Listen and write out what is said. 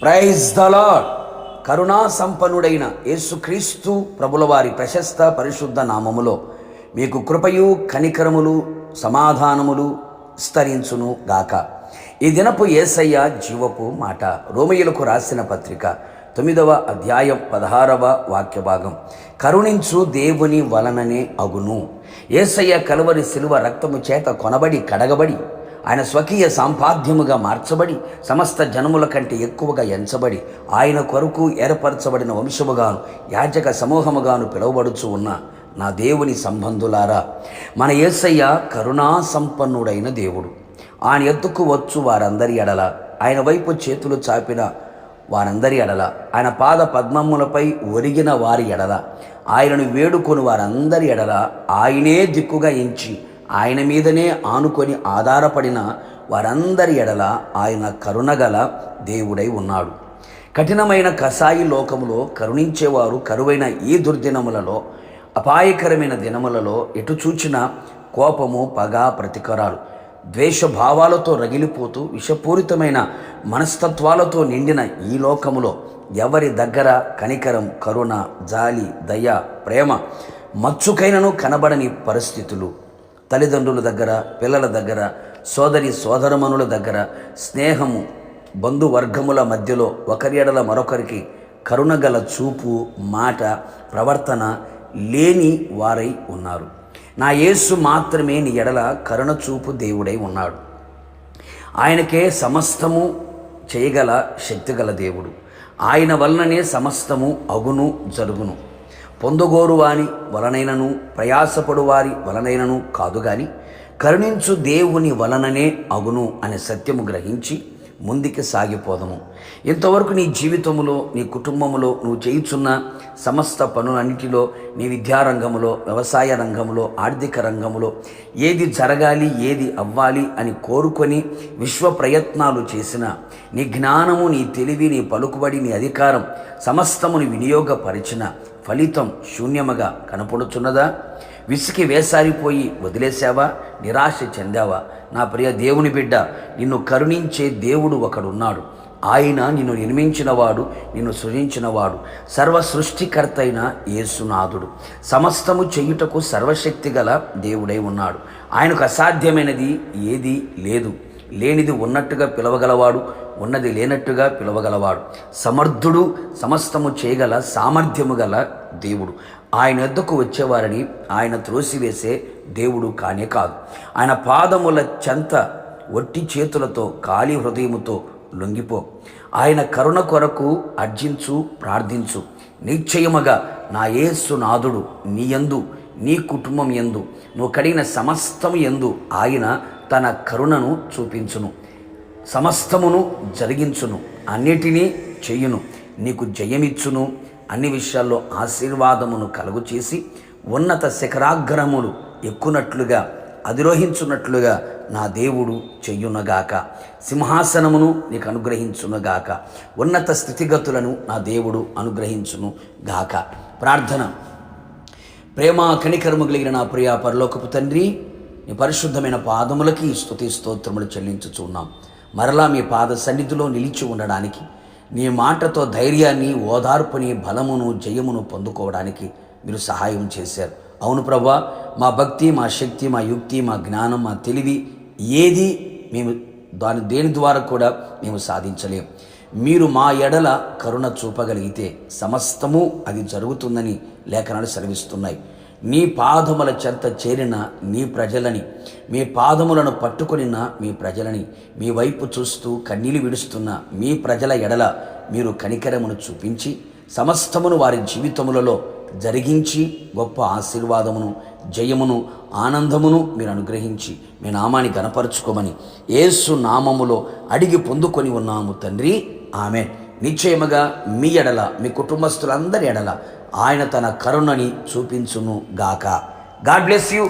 Praise the lord. కరుణా సంపన్నుడైన యేసుక్రీస్తు ప్రభుల వారి ప్రశస్త పరిశుద్ధ నామములో మీకు కృపయు కనికరములు సమాధానములు విస్తరించును గాక. ఈ దినపు యేసయ్య జీవపు మాట. రోమీయులకు రాసిన పత్రిక 9వ అధ్యాయం 16వ వాక్య భాగం. కరుణించు దేవుని వలననే అగును. యేసయ్య కలువరి శిలువ రక్తము చేత కొనబడి కడగబడి ఆయన స్వకీయ సంపాద్యముగా మార్చబడి సమస్త జనముల కంటే ఎక్కువగా ఎంచబడి ఆయన కొరకు ఏర్పరచబడిన వంశముగాను యాజక సమూహముగాను పిలువబడుచు ఉన్న నా దేవుని సంబంధులారా, మన యేసయ్య కరుణా సంపన్నుడైన దేవుడు. ఆయన ఎద్దుకు వచ్చు వారందరి ఎడల, ఆయన వైపు చేతులు చాపిన వారందరి ఎడల, ఆయన పాద పద్మములపై ఒరిగిన వారి ఎడల, ఆయనను వేడుకొని వారందరి ఎడల ఆయనే దిక్కుగా ఎంచి ఆయన మీదనే ఆనుకొని ఆధారపడిన వారందరి ఎడల ఆయన కరుణగల దేవుడై ఉన్నాడు. కఠినమైన కసాయి లోకములో కరుణించేవారు కరువైన ఈ దుర్దినములలో, అపాయకరమైన దినములలో ఎటు చూచిన కోపము, పగ, ప్రతీకారాలు, ద్వేషభావాలతో రగిలిపోతూ విషపూరితమైన మనస్తత్వాలతో నిండిన ఈ లోకములో ఎవరి దగ్గర కనికరం, కరుణ, జాలి, దయ, ప్రేమ మచ్చుకైనను కనబడని పరిస్థితులు, తల్లిదండ్రుల దగ్గర, పిల్లల దగ్గర, సోదరి సోదరమనుల దగ్గర, స్నేహము, బంధువర్గముల మధ్యలో ఒకరి ఎడల మరొకరికి కరుణగల చూపు, మాట, ప్రవర్తన లేని వారై ఉన్నారు. నా యేసు మాత్రమే నీ ఎడల కరుణ చూపు దేవుడై ఉన్నాడు. ఆయనకే సమస్తము చేయగల శక్తిగల దేవుడు. ఆయన వలననే సమస్తము అగును, జరుగును. పొందుగోరు వాని వలనైనను ప్రయాసపడు వారి వలనైనను కాదు గాని కరుణించు దేవుని వలననే అగును అనే సత్యము గ్రహించి ముందుకి సాగిపోదము. ఇంతవరకు నీ జీవితంలో, నీ కుటుంబంలో నువ్వు చేయుచున్న సమస్త పనులన్నిటిలో, నీ విద్యారంగంలో, వ్యవసాయ రంగంలో, ఆర్థిక రంగంలో ఏది జరగాలి, ఏది అవ్వాలి అని కోరుకొని విశ్వ ప్రయత్నాలు చేసిన నీ జ్ఞానము, నీ తెలివి, నీ పలుకుబడి, నీ అధికారం సమస్తముని వినియోగపరిచిన ఫలితం శూన్యముగా కనపడుచున్నదా? విసికి వేసారిపోయి వదిలేశావా? నిరాశ చెందావా? నా ప్రియ దేవుని బిడ్డ, నిన్ను కరుణించే దేవుడు ఒకడున్నాడు. ఆయన నిన్ను నిర్మించినవాడు, నిన్ను సృజించినవాడు, సర్వ సృష్టికర్త అయిన యేసునాథుడు. సమస్తము చెయ్యుటకు సర్వశక్తి గల దేవుడై ఉన్నాడు. ఆయనకు అసాధ్యమైనది ఏదీ లేదు. లేనిది ఉన్నట్టుగా పిలవగలవాడు, ఉన్నది లేనట్టుగా పిలవగలవాడు. సమర్థుడు, సమస్తము చేయగల సామర్థ్యము గల దేవుడు. ఆయన వద్దకు వచ్చేవారిని ఆయన త్రోసివేసే దేవుడు కానే కాదు. ఆయన పాదముల చెంత ఒట్టి చేతులతో, ఖాళీ హృదయముతో లొంగిపో. ఆయన కరుణ కొరకు అర్జించు, ప్రార్థించు. నిశ్చయముగా నా యేసునాథుడు నీ యందు, నీ కుటుంబం యందు, నువ్వు కడిగిన సమస్తము యందు ఆయన తన కరుణను చూపించును, సమస్తమును జరిగించును, అన్నిటినీ చెయ్యును, నీకు జయమిచ్చును, అన్ని విషయాల్లో ఆశీర్వాదమును కలుగు చేసి ఉన్నత శిఖరాగ్రములు ఎక్కునట్లుగా, అధిరోహించున్నట్లుగా నా దేవుడు చెయ్యునగాక. సింహాసనమును నీకు అనుగ్రహించునుగాక. ఉన్నత స్థితిగతులను నా దేవుడు అనుగ్రహించును గాక. ప్రార్థన. ప్రేమ కనికరము కలిగిన నా ప్రియ పరలోకపు తండ్రి, నీ పరిశుద్ధమైన పాదములకి స్తుతి స్తోత్రములు చెల్లించుచున్నాం. మరలా మీ పాద సన్నిధిలో నిలిచి ఉండడానికి, నీ మాటతో ధైర్యాన్ని, ఓదార్పుని, బలమును, జయమును పొందుకోవడానికి మీరు సహాయం చేశారు. అవును ప్రభా, మా భక్తి, మా శక్తి, మా యుక్తి, మా జ్ఞానం, మా తెలివి ఏది మేము దేని ద్వారా కూడా మేము సాధించలేం. మీరు మా ఎడల కరుణ చూపగలిగితే సమస్తము అది జరుగుతుందని లేఖనాలు సెలవిస్తున్నాయి. నీ పాదముల చెంత చేరిన నీ ప్రజలని, మీ పాదములను పట్టుకొనిన మీ ప్రజలని, మీ వైపు చూస్తూ కన్నీళ్లు విడుస్తున్న మీ ప్రజల ఎడల మీరు కనికరమును చూపించి సమస్తమును వారి జీవితములలో జరిగించి గొప్ప ఆశీర్వాదమును, జయమును, ఆనందమును మీరు అనుగ్రహించి మీ నామాన్ని గణపరచుకోమని యేసు నామములో అడిగి పొందుకొని ఉన్నాము తండ్రి. ఆమేన్. నిశ్చయముగా మీ ఎడల, మీ కుటుంబస్తులందరి ఎడల ఆయన తన కరుణని చూపించును గాక. God bless you.